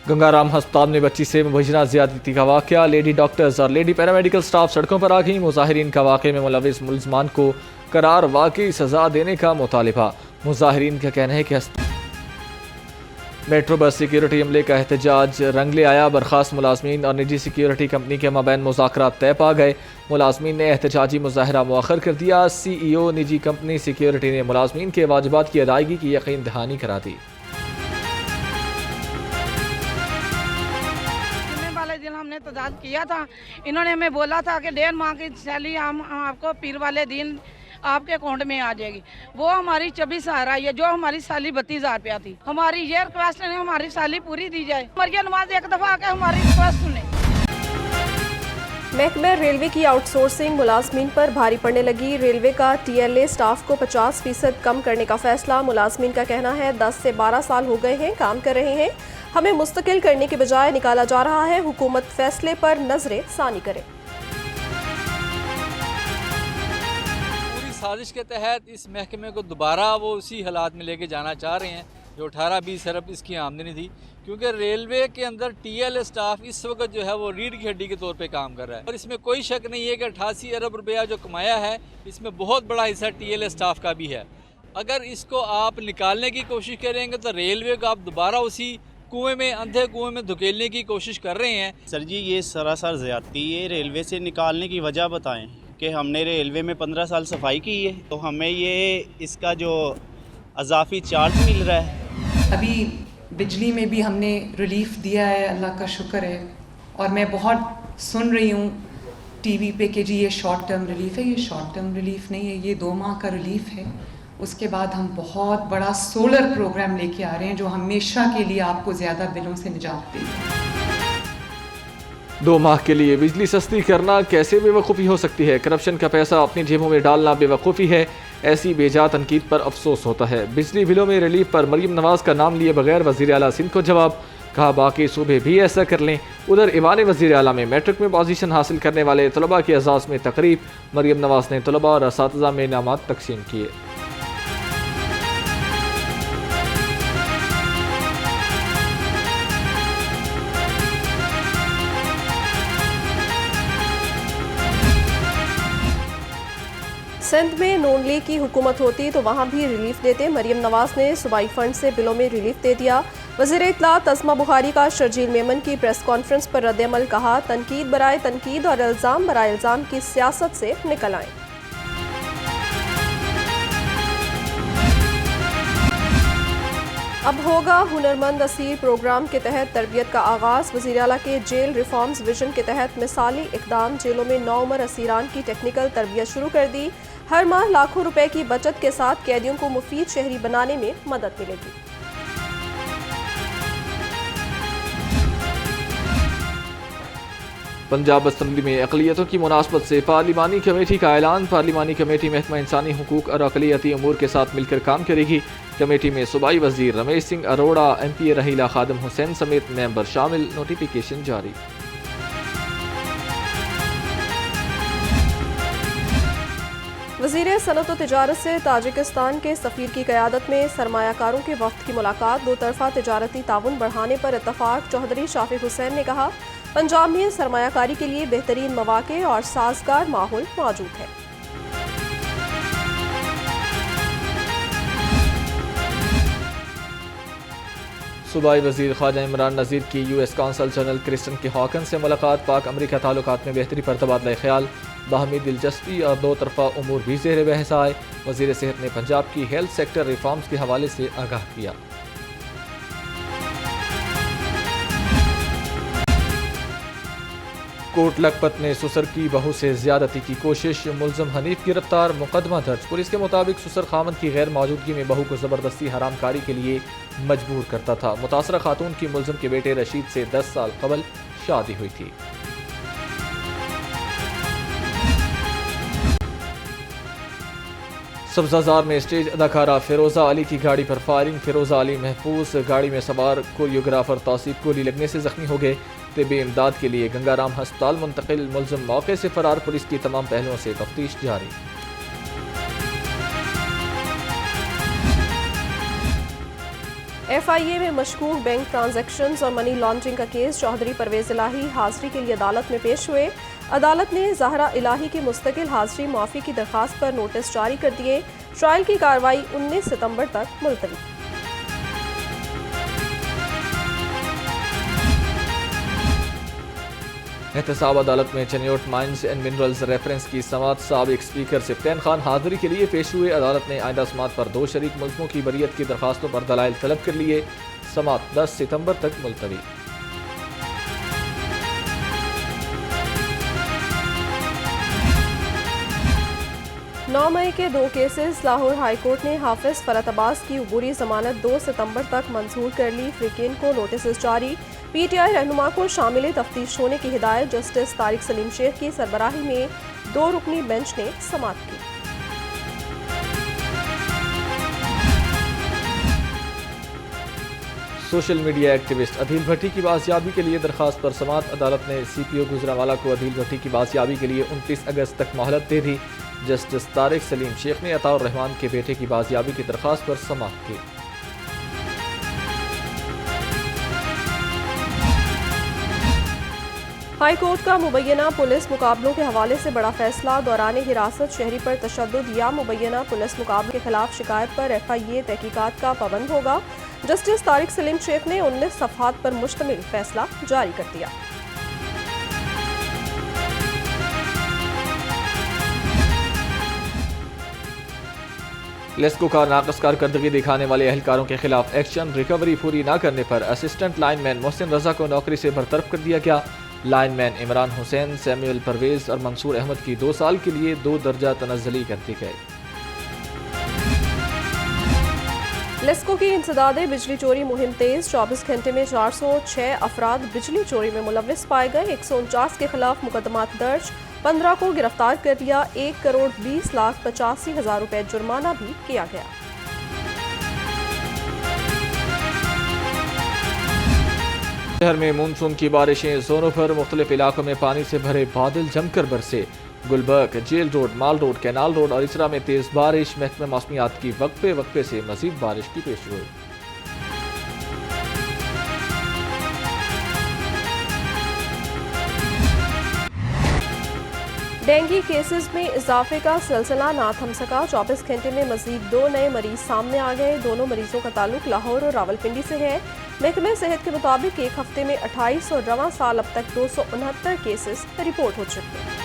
गंगाराम हस्पताल में बच्ची से मुबैना ज़्यादती का वाक़या, लेडी डॉक्टर्स और लेडी पैरामेडिकल स्टाफ सड़कों पर आ गई। मुजाहिरीन का वाक़े में मुलविस मुलजमान को करार वाकई सज़ा देने का मुतालिबा। मुजाहिरीन का कहना है कि मेट्रो बस सिक्योरिटी अमले का एहतजाज रंग ले आया। बर्खास्त मुलाजमीन और निजी सिक्योरिटी कंपनी के माबैन मुज़ाकरात तय पा गए। मुलाजमीन ने एहतजाजी मुजाहरा मुअख्खर कर दिया। CEO निजी कंपनी सिक्योरिटी ने मुलाजमीन के वाजिबात की अदायगी की यकीन दहानी करा दी। दिन हमने एहतजाज किया था, इन्होंने हमें बोला था कि 1.5 माह की सैलरी हम आपको पीर वाले दिन आपके अकाउंट में आ जाएगी। वो हमारी 24,000 आई है, जो हमारी सैलरी 32,000 रुपया थी। हमारी ये रिक्वेस्ट है हमारी सैलरी पूरी दी जाए। मरिया नवाज एक दफ़ा आके हमारी रिक्वेस्ट सुने। महकमा रेलवे की आउटसोर्सिंग मुलाजमीन पर भारी पड़ने लगी। रेलवे का TLA स्टाफ को 50% कम करने का फैसला। मुलाजमीन का कहना है 10 से 12 साल हो गए हैं काम कर रहे हैं, हमें मुस्तकिल करने के बजाय निकाला जा रहा है। हुकूमत फैसले पर नजरे सानी करे। पूरी साजिश के तहत इस महकमे को दोबारा वो उसी हालात में लेके जाना चाह रहे हैं जो 18-20 अरब इसकी आमदनी थी, क्योंकि रेलवे के अंदर TLA स्टाफ इस वक्त जो है वो रीढ़ की हड्डी के तौर पे काम कर रहा है। और इसमें कोई शक नहीं है कि 88 अरब रुपया जो कमाया है इसमें बहुत बड़ा हिस्सा TLA स्टाफ का भी है। अगर इसको आप निकालने की कोशिश करेंगे तो रेलवे को आप दोबारा उसी कुएं में, अंधे कुएं में धकेलने की कोशिश कर रहे हैं। सर जी, ये सरासर ज़्यादती है। रेलवे से निकालने की वजह बताएं कि हमने रेलवे में 15 साल सफाई की है, तो हमें ये इसका जो अजाफी चार्ज मिल रहा है। अभी बिजली में भी हमने रिलीफ दिया है, अल्लाह का शुक्र है। और मैं बहुत सुन रही हूँ TV पे कि जी ये शॉर्ट टर्म रिलीफ है। ये शॉर्ट टर्म रिलीफ नहीं है, ये 2 माह का रिलीफ है। उसके बाद हम बहुत बड़ा सोलर प्रोग्राम लेके आ रहे हैं जो हमेशा के लिए आपको ज़्यादा बिलों से निजात देगा। 2 माह के लिए बिजली सस्ती करना कैसे बेवकूफ़ी हो सकती है? करप्शन का पैसा अपनी जेबों में डालना बेवकूफ़ी है। ऐसी बेजा तनकीद पर अफसोस होता है। बिजली बिलों में रिलीफ पर मरीम नवाज का नाम लिए बगैर वज़ीर आला सिंध को जवाब। कहा बाकी सूबे भी ऐसा कर लें। उधर ईवान वज़ीर आला में मैट्रिक में पोजीशन हासिल करने वाले तलबा के एजाज़ में तकरीब। मरीम नवाज ने तलबा और असातिज़ा में इनामात तकसीम किए। सिंध में नून लीग की हुकूमत होती तो वहाँ भी रिलीफ देते। मरीम नवाज ने सूबाई फंड से बिलों में रिलीफ दे दिया। वज़ीर इत्तलात तस्मा बुखारी का शर्जील मेमन की प्रेस कॉन्फ्रेंस पर रद्द-ए-अमल। कहा तनकीद बराए तनकीद और इल्ज़ाम बराए इल्ज़ाम की सियासत से निकल आएं। अब होगा हुनरमंद असीर प्रोग्राम के तहत तरबियत का आगाज़। वज़ीर आला के जेल रिफॉर्म्स विजन के तहत मिसाली इक़दाम। जेलों में 9 उम्र असीरान की टेक्निकल तरबियत शुरू कर दी। हर माह लाखों रुपए की बचत के साथ कैदियों को मुफीद शहरी बनाने में मदद मिलेगी। पंजाब असम्बली में अक़लियतों की मुनासबत से पार्लिमानी कमेटी का ऐलान। पार्लिमानी कमेटी महकमा इंसानी हुकूक और अक़लियती अमूर के साथ मिलकर काम करेगी। कमेटी में सूबाई वज़ीर रमेश सिंह अरोड़ा, MP रहीला खादम हुसैन समेत मेंबर शामिल। नोटिफिकेशन जारी। वज़ीर सनअत व तिजारत से ताजिकिस्तान के सफ़ीर की क़यादत में सरमायाकारों के वफ़द की मुलाकात। 2 तरफ़ा तिजारती ताउन बढ़ाने पर इत्तफ़ाक़। चौधरी शाफिक हुसैन ने कहा पंजाब में सरमायाकारी के लिए बेहतरीन मौक़े और साज़गार माहौल मौजूद है। सूबाई वज़ीर ख्वाजा इमरान नज़ीर की US कौंसल जनरल क्रिस्टन के हॉकन से मुलाकात। पाक अमरीका ताल्लुकात में बेहतरी पर तबादला ख्याल। बाहमी दिलचस्पी और 2 तरफ़ा उमूर भी ज़ेर बहस आए। वज़ीर सेहत ने पंजाब की हेल्थ सेक्टर रिफॉर्म्स के हवाले से आगाह किया। कोट लखपत ने सुसर की बहू से ज्यादती की कोशिश। मुलजम हनीफ गिरफ्तार, मुकदमा दर्ज। पुलिस के मुताबिक सुसर खामन की गैर मौजूदगी में बहू को जबरदस्ती हरामकारी के लिए मजबूर करता था। मुतासरा खातून की मुलजम के बेटे रशीद से 10 साल कबल शादी हुई थी। सब्जाजार में स्टेज अदाकारा फिरोजा अली की गाड़ी पर फायरिंग। फिरोजा अली महफूज। गाड़ी में सवार कोरियोग्राफर तौसीफ गोली लगने से जख्मी हो गए। तिब्बी इमदाद के लिए गंगाराम हस्पताल मुंतकिल। मुलजम मौके से फरार। पुलिस की तमाम पहलुओं से तफ्तीश जारी। FIA में मशकूक बैंक ट्रांजैक्शंस और मनी लॉन्ड्रिंग का केस चौधरी परवेज इलाही हाजिरी के लिए अदालत में पेश हुए। अदालत ने ज़हरा इलाही की मुस्तकिल हाजिरी माफ़ी की दरख्वास्त पर नोटिस जारी कर दिए। ट्रायल की कार्रवाई 19 सितंबर तक मुलतवी। एहतसाब अदालत में Chiniot mines and minerals reference की समात साबिक स्पीकर सिफ्तैन खान हाजिरी के लिए पेश हुए। अदालत ने आइंदा समात पर 2 शरीक मुल्ज़िमों की बरियत की दरखास्तों पर दलाइल तलब कर लिए। समात 10 सितंबर तक मुलतवी। नौ मई के 2 केसेस। लाहौर हाई कोर्ट ने हाफिज फरत अब्बास की उबूरी जमानत 2 सितंबर तक मंजूर कर ली। फ्रीकेन को नोटिस जारी। PTI रहनुमा को शामिल तफ्तीश होने की हिदायत। जस्टिस तारिक सलीम शेख की सरबराही में 2 रुकनी बेंच ने समाअत की। सोशल मीडिया एक्टिविस्ट अदील भट्टी की बाजियाबी के लिए दरखास्त पर समात। अदालत ने CPO गुजरावाला को अदील भट्टी की बाजियाबी के लिए 29 अगस्त तक मोहलत दे दी। जस्टिस तारिक सलीम शेख ने अताउर रहमान के बेटे की बाजियाबी की दरखास्त पर समाअत की। हाई कोर्ट का मुबैना पुलिस मुकाबलों के हवाले से बड़ा फैसला। दौरान हिरासत शहरी पर तशद्दुद या मुबैना पुलिस मुकाबले के खिलाफ शिकायत पर FIA तहकीकात का पाबंद होगा। जस्टिस तारिक सलीम शेख ने 19 सफ़हात पर मुश्तमिल फैसला जारी कर दिया। लेस्को का नाकस कारकर्दगी दिखाने वाले एहलकारों के खिलाफ एक्शन। रिकवरी पूरी न करने पर असिस्टेंट लाइनमैन मोहसिन रजा को नौकरी से बरतरफ कर दिया गया। लाइनमैन इमरान हुसैन, सैमुअल परवेज और मंसूर अहमद की 2 साल के लिए 2 दर्जा तनज़्ज़ुली कर दी गई। लेस्को की इंसदाद बिजली चोरी मुहिम तेज। 24 घंटे में 406 अफराद बिजली चोरी में मुलव्विस पाए गए। 149 के खिलाफ मुकदमात दर्ज। 15 को गिरफ्तार कर लिया। 1,20,85,000 रुपए जुर्माना भी किया गया। शहर में मानसून की बारिशें जोरों पर। मुख्तलिफ इलाकों में पानी से भरे बादल जमकर बरसे। गुलबर्ग, जेल रोड, माल रोड, कैनाल रोड और इसरा में तेज बारिश। महकमा मौसमियात की वक्फे वक्फे से मजीद बारिश की पेशगोई। डेंगू केसेस में इजाफे का सिलसिला ना थम सका। 24 घंटे में मजीद 2 नए मरीज सामने आ गए। दोनों मरीजों का ताल्लुक लाहौर और रावलपिंडी से है। महकमे सेहत के मुताबिक एक हफ्ते में 28 और रवां साल अब तक 269 केसेस रिपोर्ट हो चुके हैं।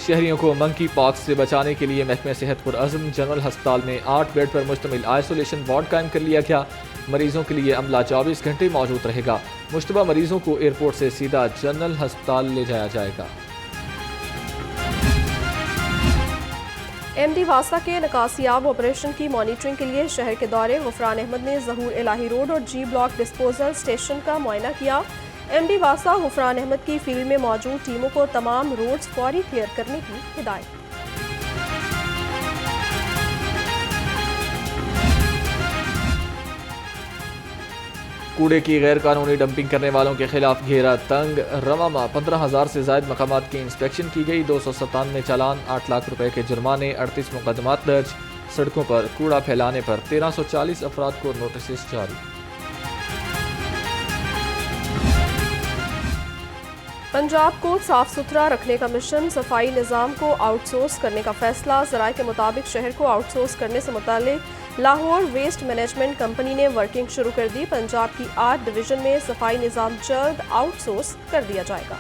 शहरियों को मंकी पॉक्स से बचाने के लिए महकमे सेहत पुरअज़्म जनरल अस्पताल में 8 बेड पर मुश्तमिल आइसोलेशन वार्ड कायम कर लिया गया। मरीजों के लिए अमला 24 घंटे मौजूद रहेगा। मुश्तबा मरीजों को एयरपोर्ट से सीधा जनरल अस्पताल ले जाया जाएगा। MD वासा के नकासियाब ऑपरेशन की मॉनिटरिंग के लिए शहर के दौरे। गुफरान अहमद ने ज़हूर इलाही रोड और G ब्लॉक डिस्पोजल स्टेशन का मुआयना किया। MD वासा गुफरान अहमद की फील्ड में मौजूद टीमों को तमाम रोड्स फौरी क्लियर करने की हिदायत। कूड़े की गैर कानूनी डंपिंग करने वालों के खिलाफ घेरा तंग। रवामा 15,000 से ज़ायद मकामात की इंस्पेक्शन की गई। 297 चालान, 8 लाख रुपए के जुर्माने, 38 मुकदमात दर्ज। सड़कों पर कूड़ा फैलाने पर 1340 अफराद को नोटिस जारी। पंजाब को साफ सुथरा रखने का मिशन। सफाई निज़ाम को आउटसोर्स करने का फैसला। ज़राए के मुताबिक शहर को आउटसोर्स करने से मुताल्लिक लाहौर वेस्ट मैनेजमेंट कंपनी ने वर्किंग शुरू कर दी। पंजाब की 8 डिवीजन में सफाई निज़ाम जल्द आउटसोर्स कर दिया जाएगा।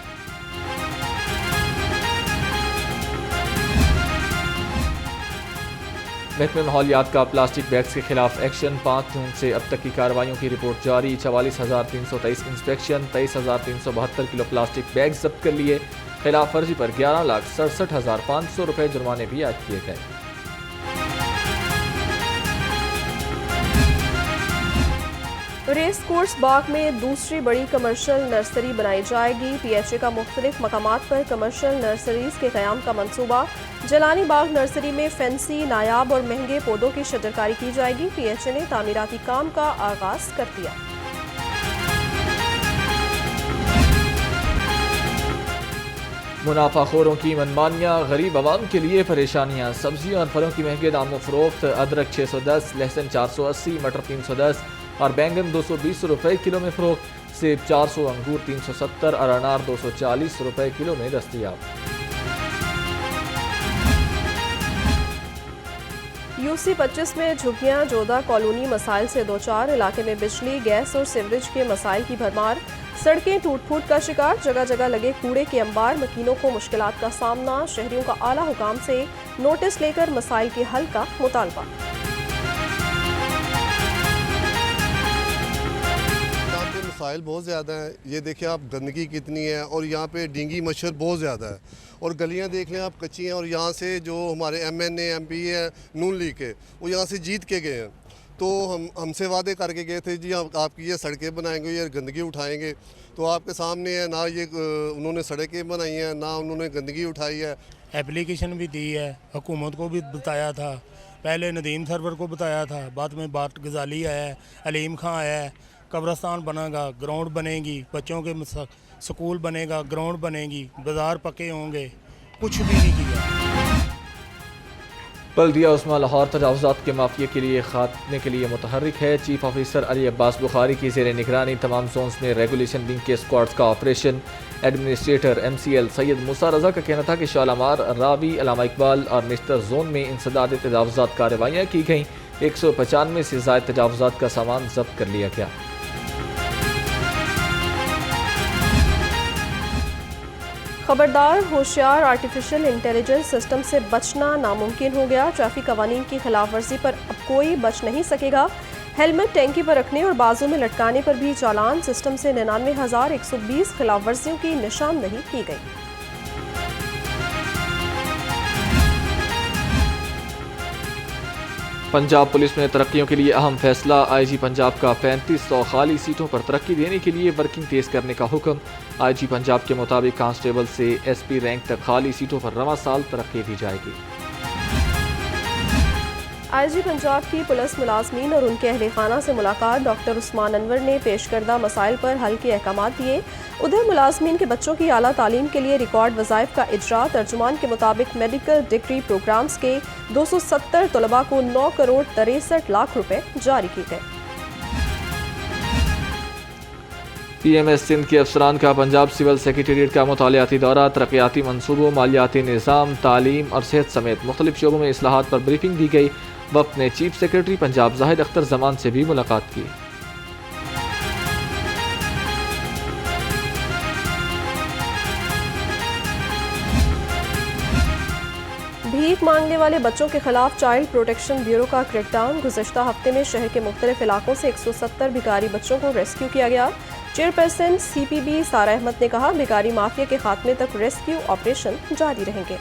महकमे माहौलियात का प्लास्टिक बैग्स के खिलाफ एक्शन। 5 जून से अब तक की कार्रवाइयों की रिपोर्ट जारी। 44,323 इंस्पेक्शन। 23,372 किलो प्लास्टिक बैग जब्त कर लिए। खिलाफ वर्जी पर 11,67,500 रुपए जुर्माने भी आयद किए गए। रेस कोर्स बाग में दूसरी बड़ी कमर्शियल नर्सरी बनाई जाएगी। PHA का मुख्तलिफ मकामात पर कमर्शियल नर्सरीज के क़याम का मंसूबा। जलानी बाग नर्सरी में फैंसी, नायाब और महंगे पौधों की शजरकारी की जाएगी। PHA ने तामीराती काम का आगाज कर दिया। मुनाफाखोरों की मनमानियाँ, गरीब आवाम के लिए परेशानियाँ। सब्जियों और फलों की महंगे दामों फरोख्त। अदरक 610, लहसुन 480, मटर 310 और बैंगन 220 रुपये किलो में फरोख्त। सेब 400, अंगूर 370 और अनार 240 रुपये किलो में दस्तयाब। यूसी 25 में झुग्गियां जोधा कॉलोनी मसाइल से दो चार। इलाके में बिजली, गैस और सीवरेज के मसाइल की भरमार। सड़कें टूट फूट का शिकार। जगह जगह लगे कूड़े के अंबार। मकीनों को मुश्किलात का सामना। शहरियों का आला हुकाम से नोटिस लेकर मसाइल के हल का मुतालबा। यहाँ पे मसाइल बहुत ज़्यादा हैं। ये देखिए आप, गंदगी कितनी है और यहाँ पे डेंगू मच्छर बहुत ज़्यादा है। और गलियाँ देख लें आप, कच्ची हैं। और यहाँ से जो हमारे MNA MP है नून लीग के, वो यहाँ से जीत के गए हैं। तो हमसे वादे करके गए थे जी हम आपकी ये सड़कें बनाएंगे, ये गंदगी उठाएंगे। तो आपके सामने है ना, ये उन्होंने सड़कें बनाई हैं, ना उन्होंने गंदगी उठाई है। एप्लीकेशन भी दी है, हुकूमत को भी बताया था। पहले नदीम सरवर को बताया था, बाद में बाट गजाली आया है, अलीम खां आया है। कब्रस्तान बनेगा, ग्राउंड बनेगी, बच्चों के स्कूल बनेगा, ग्राउंड बनेगी, बाज़ार पक्के होंगे, कुछ भी नहीं किया। बल्दिया उस्मा लाहौर तजावुज़ात के माफिया के लिए खात्मे के लिए मुतहर्रिक है। चीफ ऑफिसर अली अब्बास बुखारी की ज़ेर निगरानी तमाम जोन्स में रेगुलेशन विंग के स्क्वाड्स का ऑपरेशन। एडमिनिस्ट्रेटर MCL सैयद मूसा रजा का कहना था कि शालामार, रावी, अलामा इकबाल और निश्तर जोन में इंसदाद तजावुज़ात कार्रवाइयाँ की गईं। 195 से ज़ायद तजावुज़ात का सामान जब्त कर लिया गया। खबरदार, होशियार, आर्टिफिशियल इंटेलिजेंस सिस्टम से बचना नामुमकिन हो गया। ट्रैफिक कवानीन की खिलाफ वर्जी पर अब कोई बच नहीं सकेगा। हेलमेट टैंकी पर रखने और बाजू में लटकाने पर भी चालान। सिस्टम से 99,120 खिलाफ वर्जियों की निशानदही की गई। पंजाब पुलिस में तरक्कियों के लिए अहम फैसला। IG पंजाब का 3500 खाली सीटों पर तरक्की देने के लिए वर्किंग तेज करने का हुक्म। IG पंजाब के मुताबिक कांस्टेबल से SP रैंक तक खाली सीटों पर रवां साल तरक्की दी जाएगी। IG पंजाब की पुलिस मुलाजमीन और उनके अहले खाना से मुलाकात। डॉक्टर उस्मान अनवर ने पेश करदा मसाइल पर हल के अहकाम दिए। उधर मुलाजमीन के बच्चों की आला तालीम के लिए रिकॉर्ड वज़ाइफ का इजरा। तर्जुमान के मुताबिक मेडिकल डिग्री प्रोग्राम्स के 270 तलबा को 9 करोड़ 63 लाख रुपए जारी किए गए। PMS सिंध के अफसरान का पंजाब सिविल सेक्रेटेरिएट का मुतालियाती दौरा। तरक्याती मनसूबों, मालियाती निज़ाम, तालीम और सेहत समेत मुख्तलिफ शोबों में इस्लाहात पर ब्रीफिंग दी गई। वफ़द ने चीफ सेक्रेटरी पंजाब जाहिद अख्तर जमान से भी मुलाकात की। भीख मांगने वाले बच्चों के खिलाफ चाइल्ड प्रोटेक्शन ब्यूरो का क्रैकडाउन। गुज़श्ता हफ्ते में शहर के मुख्तलिफ इलाकों से 170 भिखारी बच्चों को रेस्क्यू किया गया। चेयरपर्सन CPB सारा अहमद ने कहा, भिखारी माफिया के खात्मे तक रेस्क्यू ऑपरेशन जारी रहेंगे।